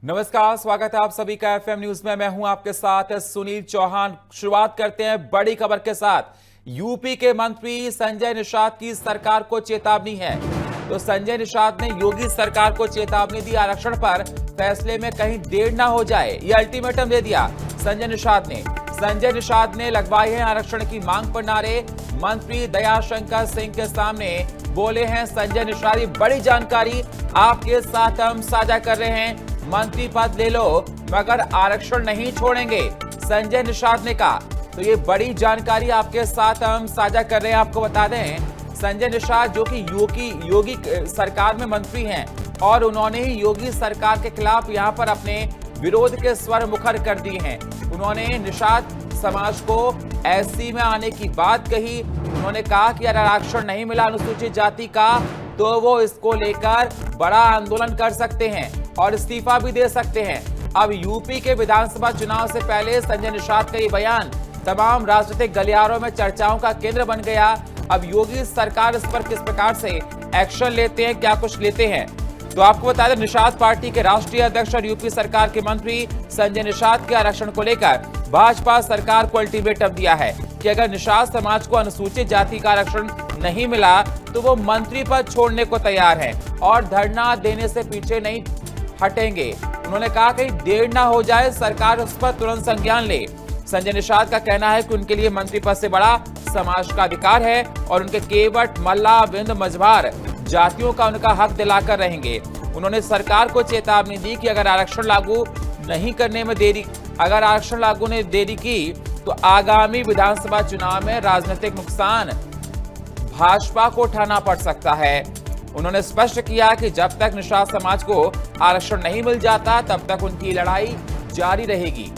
नमस्कार, स्वागत है आप सभी का एफएम न्यूज में। मैं हूं आपके साथ सुनील चौहान। शुरुआत करते हैं बड़ी खबर के साथ। यूपी के मंत्री संजय निषाद की सरकार को चेतावनी है। तो संजय निषाद ने योगी सरकार को चेतावनी दी, आरक्षण पर फैसले में कहीं देर ना हो जाए, यह अल्टीमेटम दे दिया संजय निषाद ने लगवाए हैं आरक्षण की मांग पर नारे। मंत्री दयाशंकर सिंह के सामने बोले हैं संजय निषाद। बड़ी जानकारी आपके साथ हम साझा कर रहे हैं। मंत्री पद ले लो मगर आरक्षण नहीं छोड़ेंगे, संजय निषाद ने कहा। तो ये बड़ी जानकारी आपके साथ हम साझा कर रहे हैं। आपको बता दें, संजय निषाद जो कि योगी सरकार में मंत्री हैं और उन्होंने ही योगी सरकार के खिलाफ यहां पर अपने विरोध के स्वर मुखर कर दिए हैं। उन्होंने निषाद समाज को एससी में आने की बात कही। उन्होंने कहा कि अगर आरक्षण नहीं मिला अनुसूचित जाति का तो वो इसको लेकर बड़ा आंदोलन कर सकते हैं और इस्तीफा भी दे सकते हैं। अब यूपी के विधानसभा चुनाव से पहले संजय निषाद का ये बयान तमाम राजनीतिक गलियारों में चर्चाओं का केंद्र बन गया। अब योगी सरकार इस पर किस प्रकार से एक्शन लेते हैं, क्या कुछ लेते हैं, तो आपको बता दें, निषाद पार्टी के राष्ट्रीय अध्यक्ष और यूपी सरकार के मंत्री संजय निषाद के आरक्षण को लेकर भाजपा सरकार को अल्टीमेटम दिया है कि अगर निषाद समाज को अनुसूचित जाति का आरक्षण नहीं मिला तो वो मंत्री पद छोड़ने को तैयार हैं और धरना देने से पीछे नहीं हटेंगे। उन्होंने कहा कहीं देर ना हो जाए, सरकार उस पर तुरंत संज्ञान ले। संजय निषाद का कहना है कि उनके लिए मंत्री पद से बड़ा समाज का अधिकार है और उनके केवट, मल्ला, बिंद, मझवार जातियों का उनका हक दिलाकर रहेंगे। उन्होंने सरकार को चेतावनी दी कि अगर आरक्षण लागू ने देरी की तो आगामी विधानसभा चुनाव में राजनीतिक नुकसान भाजपा को उठाना पड़ सकता है। उन्होंने स्पष्ट किया कि जब तक निषाद समाज को आरक्षण नहीं मिल जाता तब तक उनकी लड़ाई जारी रहेगी।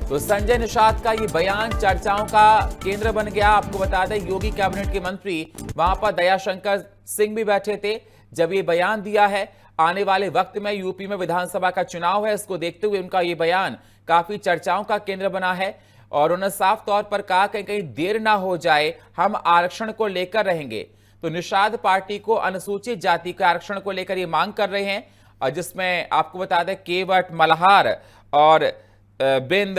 तो संजय निषाद का ये बयान चर्चाओं का केंद्र बन गया। आपको बता दें, योगी कैबिनेट के मंत्री वहां पर दयाशंकर सिंह भी बैठे थे जब ये बयान दिया है। आने वाले वक्त में यूपी में विधानसभा का चुनाव है, इसको देखते हुए उनका ये बयान काफी चर्चाओं का केंद्र बना है और उन्होंने साफ तौर पर कहा कि कहीं देर ना हो जाए, हम आरक्षण को लेकर रहेंगे। तो निषाद पार्टी को अनुसूचित जाति के आरक्षण को लेकर ये मांग कर रहे हैं और जिसमें आपको बता दें केवट, मल्हार और बिंद,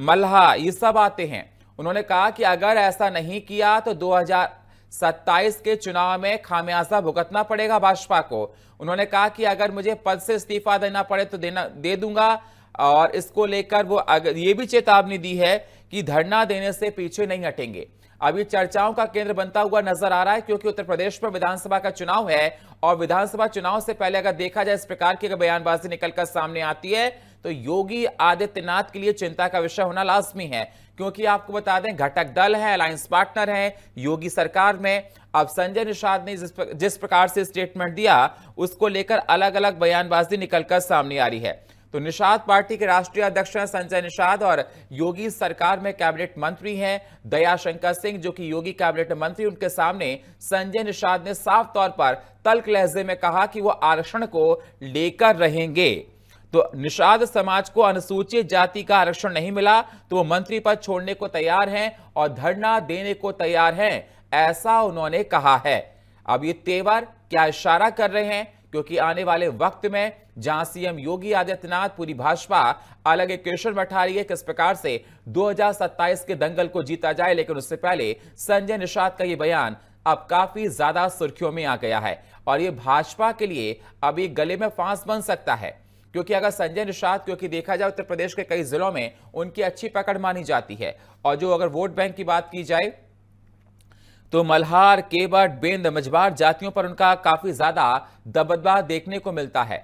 मल्हा ये सब आते हैं। उन्होंने कहा कि अगर ऐसा नहीं किया तो 2027 के चुनाव में खामियाजा भुगतना पड़ेगा भाजपा को। उन्होंने कहा कि अगर मुझे पद से इस्तीफा देना पड़े तो दे दूंगा और इसको लेकर वो ये भी चेतावनी दी है कि धरना देने से पीछे नहीं हटेंगे। अभी चर्चाओं का केंद्र बनता हुआ नजर आ रहा है क्योंकि उत्तर प्रदेश में विधानसभा का चुनाव है और विधानसभा चुनाव से पहले अगर देखा जाए इस प्रकार की बयानबाजी निकलकर सामने आती है तो योगी आदित्यनाथ के लिए चिंता का विषय होना लाजमी है। क्योंकि आपको बता दें, घटक दल है, अलायंस पार्टनर है योगी सरकार में। अब संजय निषाद ने जिस प्रकार से स्टेटमेंट दिया उसको लेकर अलग अलग बयानबाजी निकलकर सामने आ रही है। तो निषाद पार्टी के राष्ट्रीय अध्यक्ष हैं संजय निषाद और योगी सरकार में कैबिनेट मंत्री हैं दयाशंकर सिंह जो कि योगी कैबिनेट मंत्री। उनके सामने संजय निषाद ने साफ तौर पर तल्ख लहजे में कहा कि वो आरक्षण को लेकर रहेंगे। तो निषाद समाज को अनुसूचित जाति का आरक्षण नहीं मिला तो वो मंत्री पद छोड़ने को तैयार हैं और धरना देने को तैयार हैं, ऐसा उन्होंने कहा है। अब ये तेवर क्या इशारा कर रहे हैं, क्योंकि आने वाले वक्त में जहां सीएम योगी आदित्यनाथ, पूरी भाजपा अलग इक्वेशन बैठा रही है किस प्रकार से 2027 के दंगल को जीता जाए, लेकिन उससे पहले संजय निषाद का यह बयान अब काफी ज्यादा सुर्खियों में आ गया है और यह भाजपा के लिए अब एक गले में फांस बन सकता है। क्योंकि अगर संजय निषाद, क्योंकि देखा जाए उत्तर प्रदेश के कई जिलों में उनकी अच्छी पकड़ मानी जाती है और जो अगर वोट बैंक की बात की जाए तो मल्हार, केवट, बिंद, मझवार जातियों पर उनका काफी ज्यादा दबदबा देखने को मिलता है।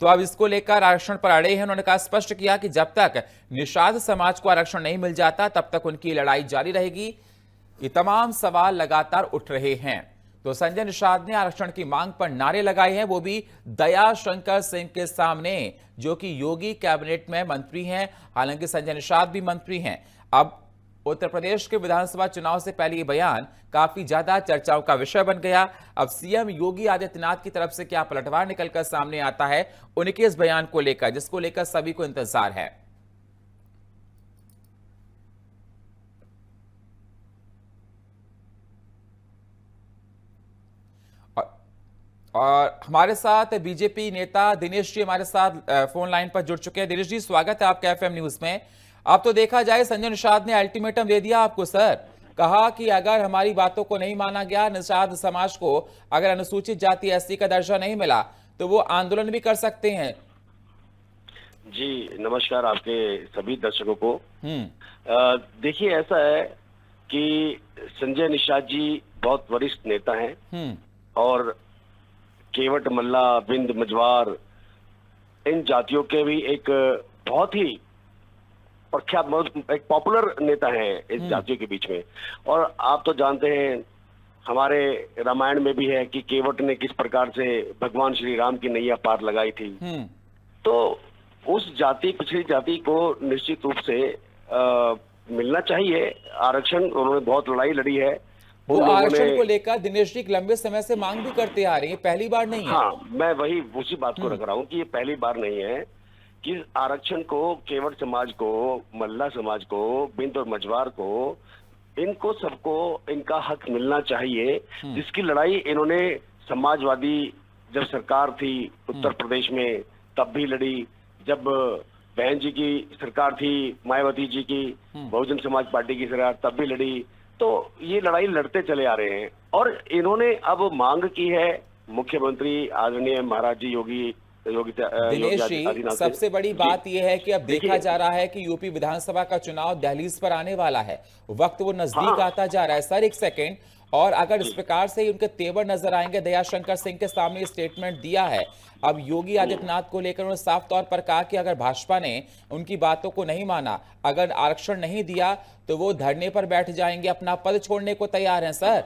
तो अब इसको लेकर आरक्षण पर अड़े हैं। उन्होंने कहा, स्पष्ट किया कि जब तक निषाद समाज को आरक्षण नहीं मिल जाता तब तक उनकी लड़ाई जारी रहेगी। ये तमाम सवाल लगातार उठ रहे हैं। तो संजय निषाद ने आरक्षण की मांग पर नारे लगाए हैं, वो भी दयाशंकर सिंह के सामने जो कि योगी कैबिनेट में मंत्री हैं। हालांकि संजय निषाद भी मंत्री हैं। अब उत्तर प्रदेश के विधानसभा चुनाव से पहले ये बयान काफी ज्यादा चर्चाओं का विषय बन गया। अब सीएम योगी आदित्यनाथ की तरफ से क्या पलटवार निकलकर सामने आता है उनके इस बयान को लेकर, जिसको लेकर सभी को इंतजार है। और हमारे साथ बीजेपी नेता दिनेश जी हमारे साथ फोन लाइन पर जुड़ चुके हैं। दिनेश जी, स्वागत है आपका एफएम न्यूज में। अब तो देखा जाए संजय निषाद ने अल्टीमेटम दे दिया आपको सर, कहा कि अगर हमारी बातों को नहीं माना गया, निषाद समाज को अगर अनुसूचित जाति एससी का दर्जा नहीं मिला तो वो आंदोलन भी कर सकते हैं। जी नमस्कार आपके सभी दर्शकों को। देखिए ऐसा है कि संजय निषाद जी बहुत वरिष्ठ नेता हैं और केवट, मल्ला, बिंद, मजवार इन जातियों के भी एक बहुत ही प्रख्यात, बहुत एक पॉपुलर नेता हैं इस जातियों के बीच में। और आप तो जानते हैं हमारे रामायण में भी है कि केवट ने किस प्रकार से भगवान श्री राम की नैया पार लगाई थी। तो उस जाति, पिछड़ी जाति को निश्चित रूप से मिलना चाहिए आरक्षण। उन्होंने बहुत लड़ाई लड़ी है। वो आरक्षण को लेकर दिनेश जी लंबे समय से मांग भी करते आ रही है, पहली बार नहीं है। हाँ, मैं वही उसी बात को रख रहा हूँ कि ये पहली बार नहीं है कि आरक्षण को केवट समाज को, मल्ला समाज को, बिंद और मजवार को, इनको सबको इनका हक मिलना चाहिए, जिसकी लड़ाई इन्होंने समाजवादी जब सरकार थी उत्तर प्रदेश में तब भी लड़ी, जब बहन जी की सरकार थी, मायावती जी की, बहुजन समाज पार्टी की सरकार, तब भी लड़ी। तो ये लड़ाई लड़ते चले आ रहे हैं और इन्होंने अब मांग की है मुख्यमंत्री आदरणीय महाराज जी दिनेश जी, सबसे बड़ी बात यह है कि अब देखा जा रहा है कि यूपी विधानसभा का चुनाव दहलीज पर आने वाला है, वक्त वो नजदीक आता जा रहा है सर। एक सेकंड, और अगर इस प्रकार से उनके तेवर नजर आएंगे, दयाशंकर सिंह के सामने स्टेटमेंट दिया है, अब योगी आदित्यनाथ को लेकर उन्होंने साफ तौर पर कहा कि अगर भाजपा ने उनकी बातों को नहीं माना, अगर आरक्षण नहीं दिया तो वो धरने पर बैठ जाएंगे, अपना पद छोड़ने को तैयार हैं सर।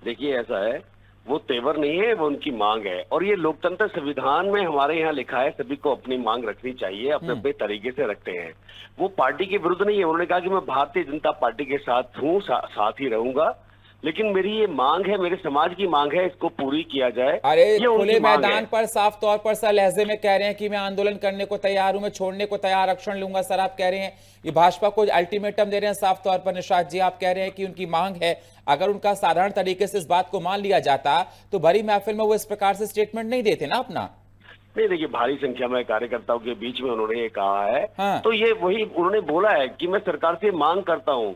देखिए ऐसा है, वो तेवर नहीं है, वो उनकी मांग है। और ये लोकतंत्र संविधान में हमारे यहाँ लिखा है सभी को अपनी मांग रखनी चाहिए, अपने अपने तरीके से रखते हैं। वो पार्टी के विरुद्ध नहीं है। उन्होंने कहा कि मैं भारतीय जनता पार्टी के साथ हूँ, साथ ही रहूंगा, लेकिन मेरी ये मांग है, मेरे समाज की मांग है, इसको पूरी किया जाए। अरे खुले मैदान पर साफ तौर पर सर लहजे में कह रहे हैं कि मैं आंदोलन करने को तैयार हूं, मैं छोड़ने को तैयार, आरक्षण लूंगा। सर आप कह रहे हैं ये भाजपा को अल्टीमेटम दे रहे हैं साफ तौर पर। निषाद जी आप कह रहे हैं कि उनकी मांग है, अगर उनका साधारण तरीके से इस बात को मान लिया जाता तो भरी महफिल में वो इस प्रकार से स्टेटमेंट नहीं देते ना अपना। नहीं, देखिए भारी संख्या में कार्यकर्ताओं के बीच में उन्होंने ये कहा है। हाँ। तो ये वही उन्होंने बोला है कि मैं सरकार से मांग करता हूँ,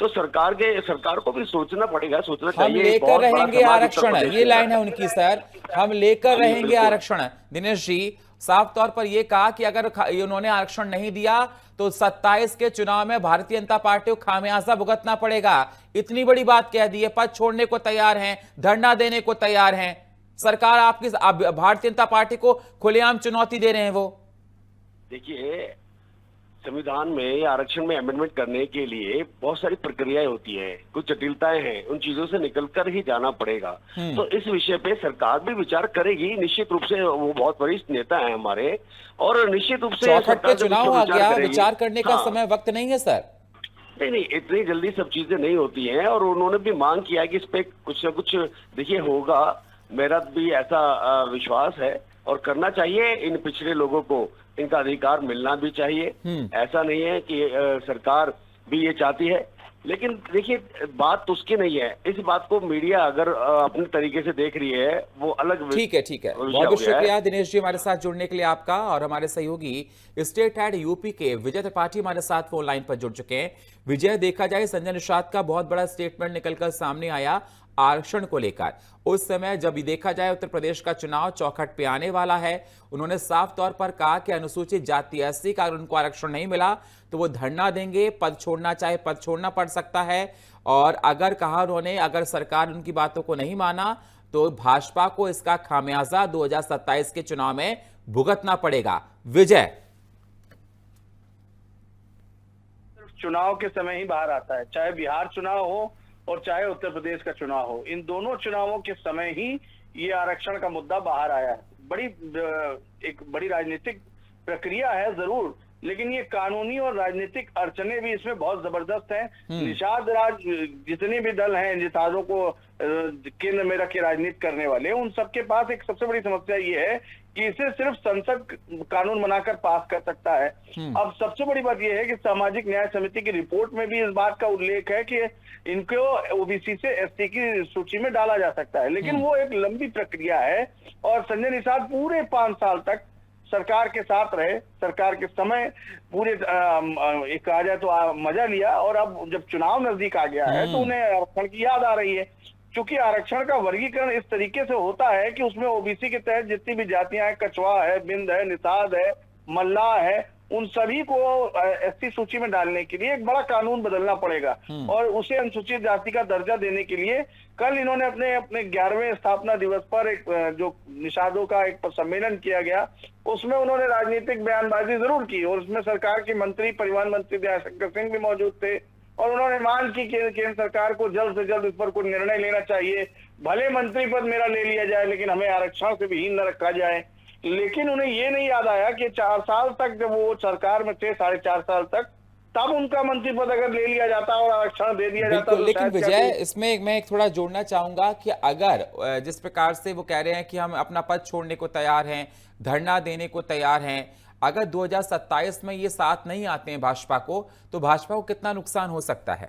तो सरकार को भी सोचना पड़ेगा, सोचना चाहिए। हम लेकर रहेंगे आरक्षण, ये लाइन है उनकी सर, हम लेकर रहेंगे आरक्षण। दिनेश जी साफ तौर पर यह कहा कि अगर उन्होंने आरक्षण नहीं दिया तो 27 के चुनाव में भारतीय जनता पार्टी को खामियाजा भुगतना पड़ेगा। इतनी बड़ी बात कह दी है, पद छोड़ने को तैयार हैं, धरना देने को तैयार हैं। सरकार आपकी भारतीय जनता पार्टी को खुलेआम चुनौती दे रहे हैं। वो देखिए संविधान में आरक्षण में अमेंडमेंट करने के लिए बहुत सारी प्रक्रियाएं होती है, कुछ जटिलताएं हैं, उन चीजों से निकलकर ही जाना पड़ेगा। तो इस विषय पे सरकार भी विचार करेगी निश्चित रूप से। वो बहुत वरिष्ठ नेता है हमारे और निश्चित रूप से चौखट पे चुनाव आ गया, विचार करने का समय वक्त नहीं है सर। नहीं, इतनी जल्दी सब चीजें नहीं होती हैं और उन्होंने भी मांग किया कि इस पे कुछ न कुछ देखिए होगा। मेरा भी ऐसा विश्वास है और करना चाहिए। इन पिछड़े लोगों को इनका अधिकार मिलना भी चाहिए। ऐसा नहीं है कि सरकार भी ये चाहती है, लेकिन देखिए बात तो उसकी नहीं है। इस बात को मीडिया अगर अपने तरीके से देख रही है वो अलग। ठीक है, ठीक है, बहुत बहुत शुक्रिया दिनेश जी हमारे साथ जुड़ने के लिए आपका। और हमारे सहयोगी स्टेट हेड यूपी के विजय त्रिपाठी हमारे साथ फोन लाइन पर जुड़ चुके हैं। विजय, देखा जाए संजय निषाद का बहुत बड़ा स्टेटमेंट निकलकर सामने आया आरक्षण को लेकर। उस समय जब देखा जाए उत्तर प्रदेश का चुनाव चौखट पे आने वाला है, उन्होंने साफ तौर पर कहा कि अनुसूचित जाति एससी का अगर उनको आरक्षण नहीं मिला तो वो धरना देंगे, पद छोड़ना चाहे पद छोड़ना पड़ सकता है। और अगर कहा उन्होंने, अगर सरकार उनकी बातों को नहीं माना तो भाजपा को इसका खामियाजा 2027 के चुनाव में भुगतना पड़ेगा। विजय, चुनाव के समय ही बाहर आता है, चाहे बिहार चुनाव हो और चाहे उत्तर प्रदेश का चुनाव हो, इन दोनों चुनावों के समय ही ये आरक्षण का मुद्दा बाहर आया है। एक बड़ी राजनीतिक प्रक्रिया है जरूर, लेकिन ये कानूनी और राजनीतिक अड़चने भी इसमें बहुत जबरदस्त हैं। निषाद राज जितने भी दल हैं, निषादों को केंद्र में रख के राजनीति करने वाले, उन सबके पास एक सबसे बड़ी समस्या ये है कि इसे सिर्फ संसद कानून बनाकर पास कर सकता है। अब सबसे बड़ी बात यह है कि सामाजिक न्याय समिति की रिपोर्ट में भी इस बात का उल्लेख है कि इनको ओबीसी से एसटी की सूची में डाला जा सकता है, लेकिन वो एक लंबी प्रक्रिया है और संजय निषाद पूरे 5 साल तक सरकार के साथ रहे, सरकार के समय पूरे एक कहा जाए तो मजा लिया, और अब जब चुनाव नजदीक आ गया है तो उन्हें आरक्षण की याद आ रही है। क्योंकि आरक्षण का वर्गीकरण इस तरीके से होता है कि उसमें ओबीसी के तहत जितनी भी जातियां हैं, कछवा है, बिंद है, निषाद है, मल्लाह है, उन सभी को एसटी सूची में डालने के लिए एक बड़ा कानून बदलना पड़ेगा और उसे अनुसूचित जाति का दर्जा देने के लिए कल इन्होंने अपने 11वें स्थापना दिवस पर एक जो निषादों का एक सम्मेलन किया गया, उसमें उन्होंने राजनीतिक बयानबाजी जरूर की और उसमें सरकार के मंत्री, परिवहन मंत्री दयाशंकर सिंह भी मौजूद थे और उन्होंने मांग की कि केंद्र सरकार को जल्द से जल्द इस पर कोई निर्णय लेना चाहिए। भले मंत्री पद मेरा ले लिया जाए लेकिन हमें आरक्षण से विहीन न रखा जाए। लेकिन उन्हें ये नहीं याद आया कि 4 साल तक जब वो सरकार में थे, 4.5 साल तक, तब उनका मंत्री पद अगर ले लिया जाता और आरक्षण दे दिया जाता तो लेकिन विजय, इसमें मैं थोड़ा जोड़ना चाहूंगा कि अगर जिस प्रकार से वो कह रहे हैं कि हम अपना पद छोड़ने को तैयार हैं, धरना देने को तैयार हैं, अगर 2027 में ये साथ नहीं आते हैं भाजपा को, तो भाजपा को कितना नुकसान हो सकता है?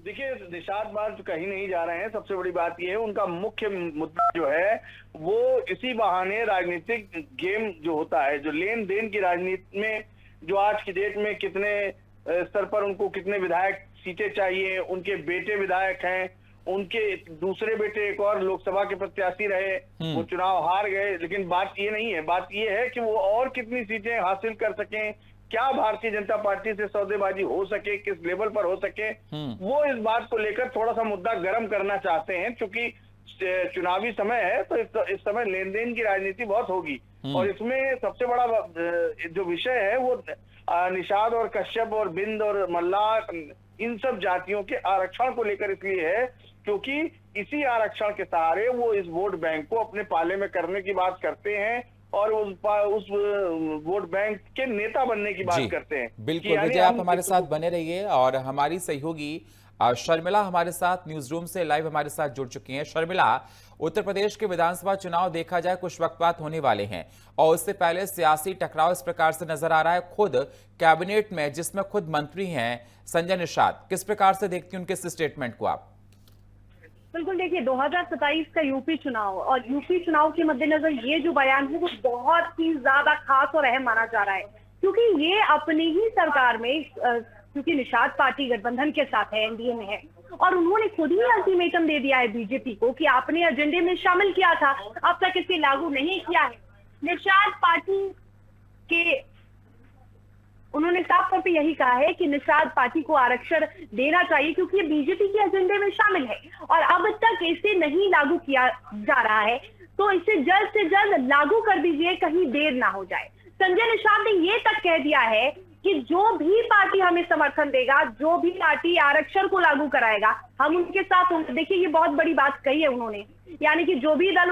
देखिए, निषाद बात कहीं नहीं जा रहे हैं। सबसे बड़ी बात यह है उनका मुख्य मुद्दा जो है वो इसी बहाने राजनीतिक गेम जो होता है, जो लेन देन की राजनीति में, जो आज की डेट में कितने स्तर पर उनको कितने विधायक सीटें चाहिए, उनके बेटे विधायक हैं, उनके दूसरे बेटे एक और लोकसभा के प्रत्याशी रहे, वो चुनाव हार गए, लेकिन बात ये नहीं है। बात ये है कि वो और कितनी सीटें हासिल कर सकें, क्या भारतीय जनता पार्टी से सौदेबाजी हो सके, किस लेवल पर हो सके, वो इस बात को लेकर थोड़ा सा मुद्दा गर्म करना चाहते हैं। क्योंकि चुनावी समय है तो इस समय लेन देन की राजनीति बहुत होगी और इसमें सबसे बड़ा जो विषय है वो निषाद और कश्यप और बिंद और मल्लाह, इन सब जातियों के आरक्षण को लेकर इसलिए है क्योंकि इसी आरक्षण के सहारे वो इस वोट बैंक को अपने पाले में करने की बात करते हैं और उस वोट बैंक के नेता बनने की बात करते हैं। बिल्कुल विजय, आप हमारे साथ बने रहिए और हमारी सहयोगी शर्मिला हमारे साथ न्यूज रूम से लाइव हमारे साथ जुड़ चुकी हैं। शर्मिला, उत्तर प्रदेश के विधानसभा चुनाव देखा जाए कुछ वक्त बाद होने वाले हैं और उससे पहले सियासी टकराव इस प्रकार से नजर आ रहा है। खुद कैबिनेट में जिसमें खुद मंत्री हैं संजय निषाद, किस प्रकार से देखती हैं उनके इस स्टेटमेंट को आप? बिल्कुल, देखिए 2027 का यूपी चुनाव और यूपी चुनाव के मद्देनजर ये जो बयान है वो बहुत ही ज्यादा खास और अहम माना जा रहा है क्योंकि ये अपनी ही सरकार में, क्योंकि निषाद पार्टी गठबंधन के साथ है, एनडीए में है, और उन्होंने खुद ही अल्टीमेटम दे दिया है बीजेपी को कि आपने एजेंडे में शामिल किया था, अब तक इसे लागू नहीं किया है। निषाद पार्टी के उन्होंने साफ तौर पे यही कहा है कि निषाद पार्टी को आरक्षण देना चाहिए क्योंकि ये बीजेपी के एजेंडे में शामिल है और अब तक इसे नहीं लागू किया जा रहा है, तो इसे जल्द से जल्द लागू कर दीजिए, कहीं देर ना हो जाए। संजय निषाद ने ये तक कह दिया है कि जो भी पार्टी हमें समर्थन देगा, जो भी पार्टी आरक्षण को लागू कराएगा, हम उनके साथ होंगे। देखिए, ये बहुत बड़ी बात कही है उन्होंने, यानी कि जो भी दल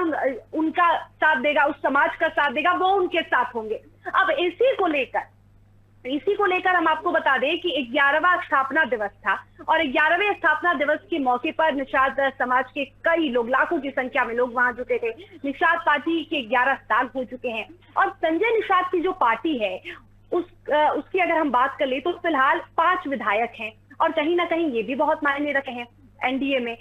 उनका साथ देगा, उस समाज का साथ देगा, वो उनके साथ होंगे। अब इसी को लेकर हम आपको बता दें कि 11वां स्थापना दिवस था और 11वें स्थापना दिवस के मौके पर निषाद समाज के कई लोग, लाखों की संख्या में लोग वहां जुटे थे। निषाद पार्टी के 11 साल हो चुके हैं और संजय निषाद की जो पार्टी है उसकी अगर हम बात कर ले तो फिलहाल 5 विधायक हैं और कहीं ना कहीं ये भी बहुत मायने रखे हैं एनडीए में।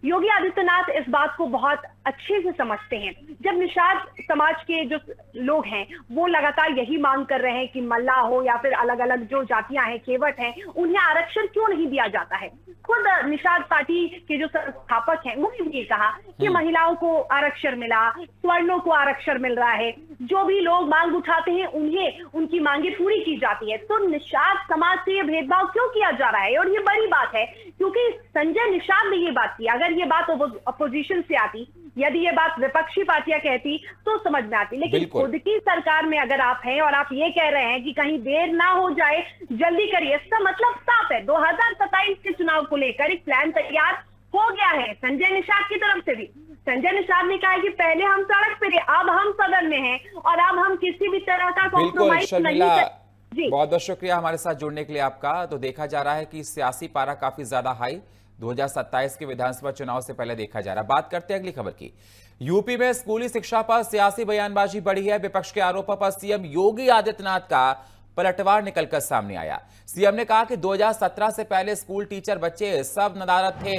योगी आदित्यनाथ इस बात को बहुत अच्छे से समझते हैं। जब निषाद समाज के जो लोग हैं वो लगातार यही मांग कर रहे हैं कि मल्लाह हो या फिर अलग अलग जो जातियां हैं, केवट हैं, उन्हें आरक्षण क्यों नहीं दिया जाता है। खुद निषाद पार्टी के जो संस्थापक हैं उन्होंने भी कहा कि महिलाओं को आरक्षण मिला, स्वर्णों को आरक्षण मिल रहा है, जो भी लोग मांग उठाते हैं उन्हें उनकी मांगे पूरी की जाती है। तो निषाद समाज से ये भेदभाव क्यों किया जा रहा है? और ये बड़ी बात है क्योंकि संजय निषाद ने ये बात की। अगर ये बात अपोजिशन से आती, यदि ये बात विपक्षी पार्टियां कहती तो समझ में आती, लेकिन खुद की सरकार में अगर आप हैं और आप ये कह रहे हैं कि कहीं देर ना हो जाए, जल्दी करिए, इसका मतलब साफ है 2027 के चुनाव को लेकर एक प्लान तैयार हो गया है संजय निषाद की तरफ से भी। संजय निषाद ने कहा है कि पहले हम सड़क पे, अब हम सदन में हैं और अब हम किसी भी तरह का कॉम्प्रोमाइज नहीं कर। बहुत बहुत शुक्रिया हमारे साथ जुड़ने के लिए आपका। तो देखा जा रहा है कि सियासी पारा काफी ज्यादा हाई 2027 के विधानसभा चुनाव से पहले देखा जा रहा है। बात करते हैं अगली खबर की। यूपी में स्कूली शिक्षा पर सियासी बयानबाजी बढ़ी है। विपक्ष के आरोपों पर सीएम योगी आदित्यनाथ का पलटवार निकलकर सामने आया। सीएम ने कहा कि 2017 से पहले स्कूल टीचर बच्चे सब नदारद थे,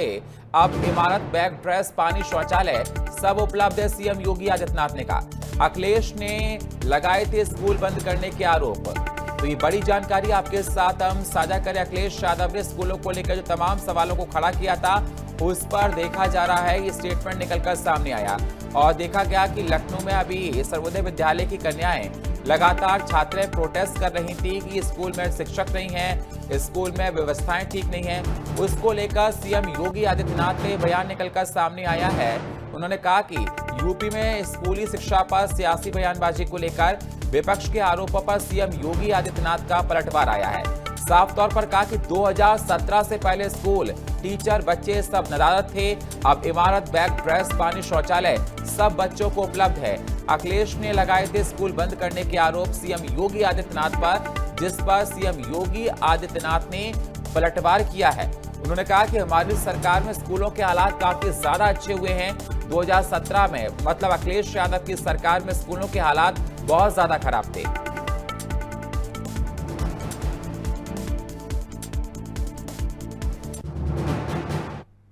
अब इमारत, बैग, ड्रेस, पानी, शौचालय सब उपलब्ध है। सीएम योगी आदित्यनाथ ने कहा अखिलेश ने लगाए थे स्कूल बंद करने के आरोप। तो ये बड़ी जानकारी आपके साथ हम साझा करें। अखिलेश यादव ने स्कूलों को लेकर जो तमाम सवालों को खड़ा किया था, उस पर देखा जा रहा है ये स्टेटमेंट निकलकर सामने आया और देखा गया कि लखनऊ में अभी सर्वोदय विद्यालय की कन्याएं लगातार छात्राएं प्रोटेस्ट कर रही थी कि स्कूल में शिक्षक नहीं है, स्कूल में व्यवस्थाएं ठीक नहीं है। उसको लेकर सीएम योगी आदित्यनाथ ने बयान निकलकर सामने आया है। उन्होंने कहा कि यूपी में स्कूली शिक्षा पर सियासी बयानबाजी को लेकर विपक्ष के आरोपों पर सीएम योगी आदित्यनाथ का पलटवार आया है। साफ तौर पर कहा कि 2017 से पहले स्कूल टीचर बच्चे सब नदारद थे, अब इमारत, बैग, ड्रेस, पानी, शौचालय सब बच्चों को उपलब्ध है। अखिलेश ने लगाए थे स्कूल बंद करने के आरोप सीएम योगी आदित्यनाथ पर, जिस पर सीएम योगी आदित्यनाथ ने पलटवार किया है। उन्होंने कहा कि हमारी सरकार में स्कूलों के हालात काफी ज्यादा अच्छे हुए हैं। 2017 में मतलब अखिलेश यादव की सरकार में स्कूलों के हालात बहुत ज्यादा खराब थे।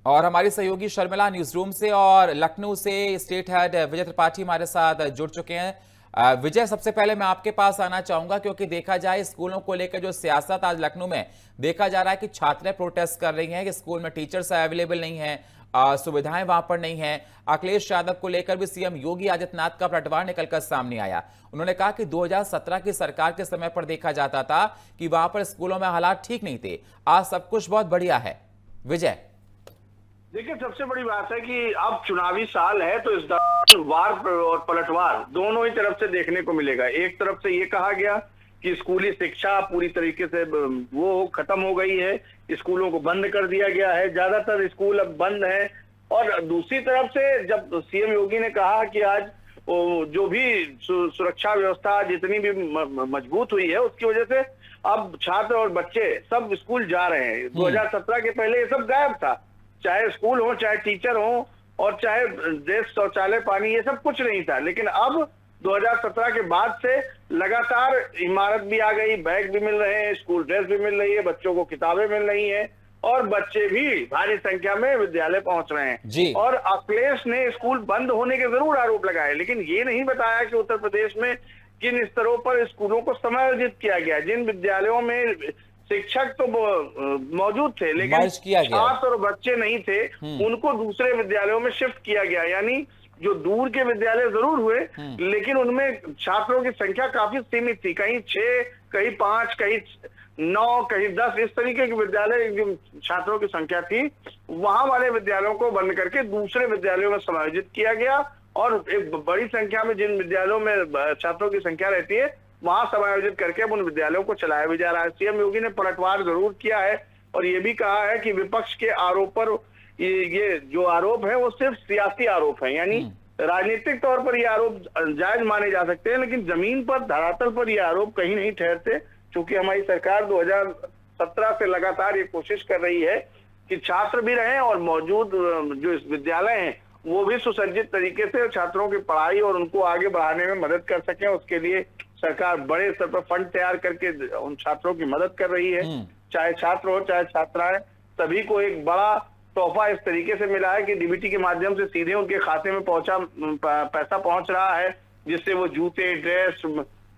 और हमारी सहयोगी शर्मिला न्यूज रूम से और लखनऊ से स्टेट हेड विजय त्रिपाठी हमारे साथ जुड़ चुके हैं। विजय, सबसे पहले मैं आपके पास आना चाहूंगा क्योंकि देखा जाए स्कूलों को लेकर जो सियासत आज लखनऊ में देखा जा रहा है कि छात्राएं प्रोटेस्ट कर रही हैं कि स्कूल में टीचर्स अवेलेबल नहीं है, सुविधाएं वहां पर नहीं है। अखिलेश यादव को लेकर भी सीएम योगी आदित्यनाथ का पलटवार निकलकर सामने आया। उन्होंने कहा कि 2017 की सरकार के समय पर देखा जाता था कि वहां पर स्कूलों में हालात ठीक नहीं थे, आज सब कुछ बहुत बढ़िया है। विजय, देखिए, सबसे बड़ी बात है कि अब चुनावी साल है तो इस दौरान वार और पलटवार दोनों ही तरफ से देखने को मिलेगा। एक तरफ से ये कहा गया कि स्कूली शिक्षा पूरी तरीके से वो खत्म हो गई है, स्कूलों को बंद कर दिया गया है, ज्यादातर स्कूल अब बंद है। और दूसरी तरफ से जब सीएम योगी ने कहा कि आज जो भी सुरक्षा व्यवस्था जितनी भी मजबूत हुई है उसकी वजह से अब छात्र और बच्चे सब स्कूल जा रहे हैं। 2017 के पहले ये सब गायब था, चाहे स्कूल हो, चाहे टीचर हो और चाहे ड्रेस, शौचालय, पानी, ये सब कुछ नहीं था। लेकिन अब 2017 के बाद से लगातार इमारत भी आ गई, बैग भी मिल रहे हैं, स्कूल ड्रेस भी मिल रही है, बच्चों को किताबें मिल रही हैं और बच्चे भी भारी संख्या में विद्यालय पहुंच रहे हैं। और अखिलेश ने स्कूल बंद होने के जरूर आरोप लगाए, लेकिन ये नहीं बताया कि उत्तर प्रदेश में किन स्तरों पर स्कूलों को समायोजित किया गया। जिन विद्यालयों में शिक्षक तो मौजूद थे लेकिन छात्र और बच्चे नहीं थे, उनको दूसरे विद्यालयों में शिफ्ट किया गया। यानी जो दूर के विद्यालय जरूर हुए लेकिन उनमें छात्रों की संख्या काफी सीमित थी, कहीं 6, कहीं 5, कहीं 9, कहीं 10, इस तरीके के विद्यालय जो छात्रों की संख्या थी, वहां वाले विद्यालयों को बंद करके दूसरे विद्यालयों में समायोजित किया गया। और एक बड़ी संख्या में जिन विद्यालयों में छात्रों की संख्या रहती है वहां समायोजित करके अब उन विद्यालयों को चलाया भी जा रहा है। सीएम योगी ने पलटवार जरूर किया है और ये भी कहा है कि विपक्ष के आरोप पर ये जो आरोप है वो सिर्फ सियासी आरोप है, यानी राजनीतिक तौर पर ये आरोप जायज माने जा सकते हैं, लेकिन जमीन पर, धरातल पर ये आरोप कहीं नहीं ठहरते। क्योंकि हमारी सरकार 2017 से लगातार ये कोशिश कर रही है कि छात्र भी रहें और मौजूद जो विद्यालय हैं वो भी सुसज्जित तरीके से छात्रों की पढ़ाई और उनको आगे बढ़ाने में मदद कर सकें। उसके लिए सरकार बड़े स्तर पर फंड तैयार करके उन छात्रों की मदद कर रही है। चाहे छात्र हो चाहे छात्राएं, सभी को एक बड़ा तोहफा इस तरीके से मिला है कि डीबीटी के माध्यम से सीधे उनके खाते में पैसा पहुंच रहा है, जिससे वो जूते, ड्रेस,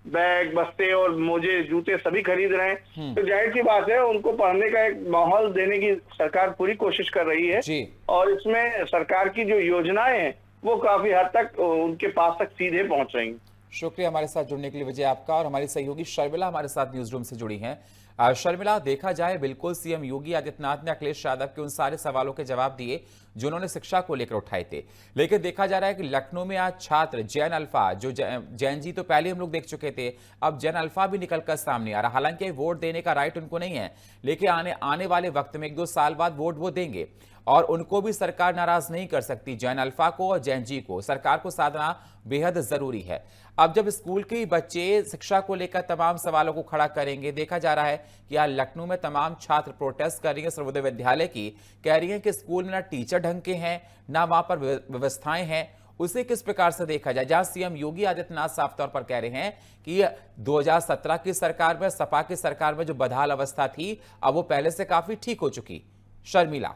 बैग, बस्ते और मोजे, जूते सभी खरीद रहे हैं। तो जाहिर सी बात है उनको पढ़ने का एक माहौल देने की सरकार पूरी कोशिश कर रही है और इसमें सरकार की जो योजनाएं हैं वो काफी हद तक उनके पास तक सीधे पहुंच रही हैं। शुक्रिया हमारे साथ जुड़ने के लिए विजय आपका। और हमारी सहयोगी शर्मिला हमारे साथ न्यूज रूम से जुड़ी हैं। शर्मिला, देखा जाए बिल्कुल सीएम योगी आदित्यनाथ ने अखिलेश यादव के उन सारे सवालों के जवाब दिए जो उन्होंने शिक्षा को लेकर उठाए थे, लेकिन देखा जा रहा है कि लखनऊ में आज छात्र जैन अल्फा, जो जैन जी तो पहले हम लोग देख चुके थे, अब जैन अल्फा भी निकलकर सामने आ रहा। हालांकि वोट देने का राइट उनको नहीं है, लेकिन आने वाले वक्त में 1-2 साल बाद वोट वो देंगे और उनको भी सरकार नाराज नहीं कर सकती। जैन अल्फा को और जैन जी को सरकार को साधना बेहद जरूरी है। अब जब स्कूल के बच्चे शिक्षा को लेकर तमाम सवालों को खड़ा करेंगे, देखा जा रहा है कि आज लखनऊ में तमाम छात्र प्रोटेस्ट कर रही है सर्वोदय विद्यालय की, कह रही है कि स्कूल में ना टीचर ढंग के हैं, ना वहां पर व्यवस्थाएं हैं। उसे किस प्रकार से देखा जाए, जहां सीएम योगी आदित्यनाथ साफ तौर पर कह रहे हैं कि 2017 की सरकार में, सपा की सरकार में जो बदहाल अवस्था थी, अब वो पहले से काफी ठीक हो चुकी। शर्मिला।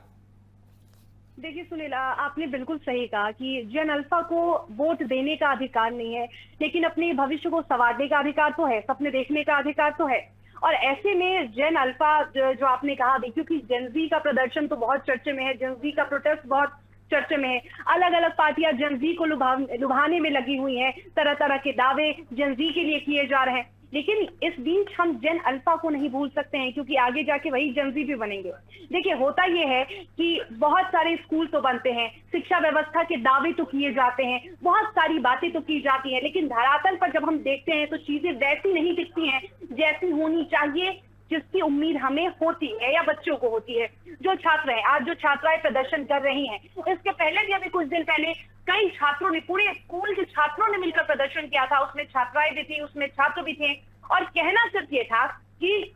देखिए सुनील, आपने बिल्कुल सही कहा कि जेन अल्फा को वोट देने का अधिकार नहीं है, लेकिन अपने भविष्य को संवारने का अधिकार तो है, सपने देखने का अधिकार तो है। और ऐसे में जेन अल्फा जो आपने कहा, क्योंकि जेनजी का प्रदर्शन तो बहुत चर्चे में है, जेनजी का प्रोटेस्ट बहुत चर्चे में है, अलग अलग पार्टियां जेनजी को लुभाने में लगी हुई हैं, तरह तरह के दावे जेनजी के लिए किए जा रहे हैं। लेकिन इस बीच हम जेन अल्फा को नहीं भूल सकते हैं, क्योंकि आगे जाके वही जेनजी भी बनेंगे। देखिए होता यह है कि बहुत सारे स्कूल तो बनते हैं, शिक्षा व्यवस्था के दावे तो किए जाते हैं, बहुत सारी बातें तो की जाती हैं, लेकिन धरातल पर जब हम देखते हैं तो चीजें वैसी नहीं दिखती हैं जैसी होनी चाहिए, जिसकी उम्मीद हमें होती है या बच्चों को होती है। जो छात्र हैं, आज जो छात्राएं प्रदर्शन कर रही हैं, इसके पहले भी, अभी कुछ दिन पहले कई छात्रों ने, पूरे स्कूल के छात्रों ने मिलकर प्रदर्शन किया था। उसमें छात्राएं भी थी, उसमें छात्र भी थे, और कहना सिर्फ ये था कि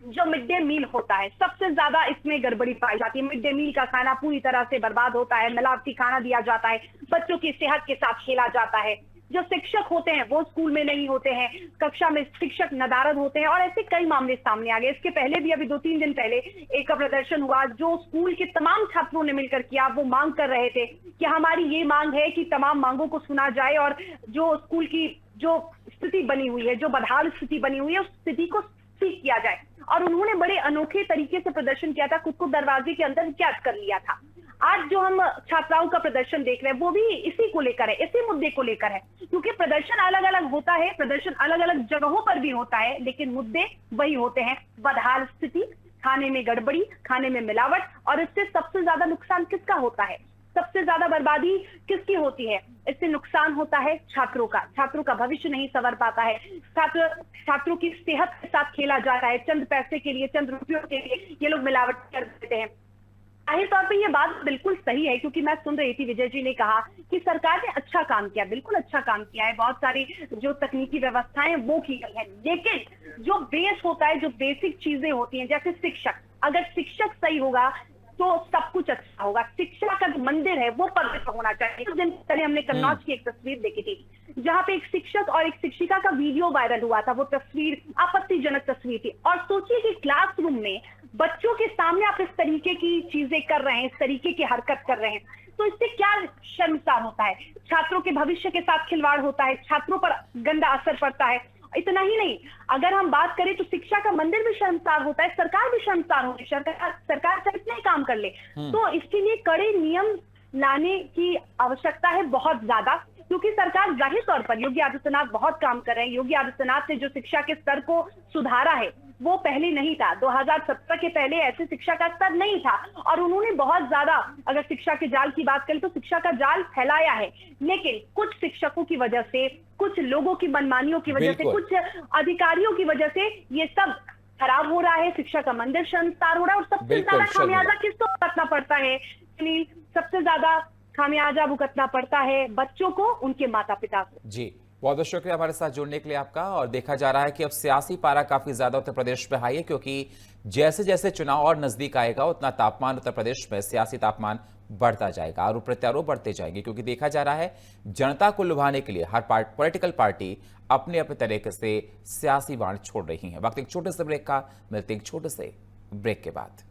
जो मिड डे मील होता है, सबसे ज्यादा इसमें गड़बड़ी पाई जाती है। मिड डे मील का खाना पूरी तरह से बर्बाद होता है, मिलावटी खाना दिया जाता है, बच्चों की सेहत के साथ खेला जाता है। जो शिक्षक होते हैं वो स्कूल में नहीं होते हैं, कक्षा में शिक्षक नदारद होते हैं, और ऐसे कई मामले सामने आ गए। इसके पहले भी, अभी 2-3 दिन पहले एक प्रदर्शन हुआ जो स्कूल के तमाम छात्रों ने मिलकर किया। वो मांग कर रहे थे कि हमारी ये मांग है कि तमाम मांगों को सुना जाए, और जो स्कूल की जो स्थिति बनी हुई है, जो बदहाल स्थिति बनी हुई है, उस स्थिति को ठीक किया जाए। और उन्होंने बड़े अनोखे तरीके से प्रदर्शन किया था, खुद को दरवाजे के अंदर कैद कर लिया था। आज जो हम छात्राओं का प्रदर्शन देख रहे हैं वो भी इसी को लेकर है, इसी मुद्दे को लेकर है, क्योंकि प्रदर्शन अलग अलग होता है, प्रदर्शन अलग अलग जगहों पर भी होता है, लेकिन मुद्दे वही होते हैं। बदहाल स्थिति, खाने में गड़बड़ी, खाने में मिलावट, और इससे सबसे ज्यादा नुकसान किसका होता है, सबसे ज्यादा बर्बादी किसकी होती है? इससे नुकसान होता है छात्रों का। छात्रों का भविष्य नहीं संवर पाता है, छात्रों की सेहत के साथ खेला जा रहा है। चंद पैसे के लिए, चंद रुपयों के लिए ये लोग मिलावट कर देते हैं। जाहिर तौर पे ये बात बिल्कुल सही है, क्योंकि मैं सुन रही थी विजय जी ने कहा कि सरकार ने अच्छा काम किया, बिल्कुल अच्छा काम किया है, बहुत सारी जो तकनीकी व्यवस्थाएं वो की गई है, लेकिन जो बेस होता है, जो बेसिक चीजें होती हैं, जैसे शिक्षक, अगर शिक्षक सही होगा तो सब कुछ अच्छा होगा। शिक्षा का जो मंदिर है वो पवित्र होना चाहिए। कुछ दिन पहले हमने कन्नौज की एक तस्वीर देखी थी, जहां पे एक शिक्षक और एक शिक्षिका का वीडियो वायरल हुआ था। वो तस्वीर आपत्तिजनक तस्वीर थी, और सोचिए कि क्लासरूम में बच्चों के सामने आप इस तरीके की चीजें कर रहे हैं, इस तरीके की हरकत कर रहे हैं, तो इससे क्या शर्मसार होता है? छात्रों के भविष्य के साथ खिलवाड़ होता है, छात्रों पर गंदा असर पड़ता है। इतना ही नहीं, अगर हम बात करें तो शिक्षा का मंदिर भी शर्मसार होता है, सरकार भी शर्मसार होती है। सरकार चाहे इतना ही काम कर ले, तो इसके लिए कड़े नियम लाने की आवश्यकता है बहुत ज्यादा, क्योंकि सरकार जाहिर तौर पर, योगी आदित्यनाथ बहुत काम कर रहे हैं। योगी आदित्यनाथ ने जो शिक्षा के स्तर को सुधारा है वो पहले नहीं था। 2017 के पहले ऐसे शिक्षा का स्तर नहीं था, और उन्होंने बहुत ज्यादा, अगर शिक्षा के जाल की बात करें तो शिक्षा का जाल फैलाया है। लेकिन कुछ शिक्षकों की वजह से, कुछ लोगों की मनमानियों की वजह से, कुछ अधिकारियों की वजह से ये सब खराब हो रहा है। शिक्षा का मंदिर शर्मसार हो रहा है, और सबसे ज्यादा खामियाजा किसको भुगतना पड़ता है? सबसे ज्यादा खामियाजा भुगतना पड़ता है बच्चों को, उनके माता पिता को। जी, बहुत बहुत शुक्रिया हमारे साथ जुड़ने के लिए आपका। और देखा जा रहा है कि अब सियासी पारा काफी ज्यादा उत्तर प्रदेश में हाई है, क्योंकि जैसे जैसे चुनाव और नजदीक आएगा उतना तापमान उत्तर प्रदेश में, सियासी तापमान बढ़ता जाएगा, आरोप प्रत्यारोप बढ़ते जाएंगे, क्योंकि देखा जा रहा है जनता को लुभाने के लिए हर पॉलिटिकल पार्टी अपने अपने तरीके से सियासी बाण छोड़ रही है। वक्त एक छोटे से ब्रेक का, मिलते एक छोटे से ब्रेक के बाद।